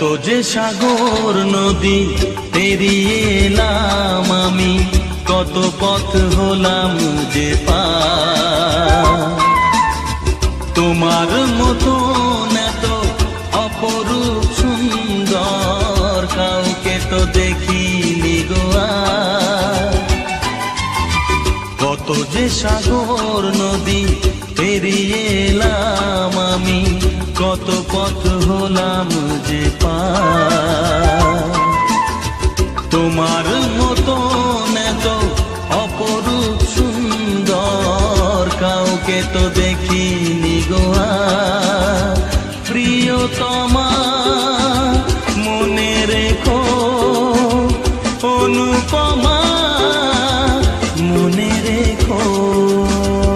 কত যে সাগর নদী পেরিয়ে এলাম আমি, কত পথ হলাম যে পার। তোমার মতো এত অপরূপ সুন্দর কাউকে তো দেখিনি গো আর। কত যে সাগর নদী পেরিয়ে এলাম আমি, কত পথ হলাম যে পার। তোমার মতো এত অপরূপ সুন্দর কাউকে তো দেখিনি গো আর। প্রিয়তমা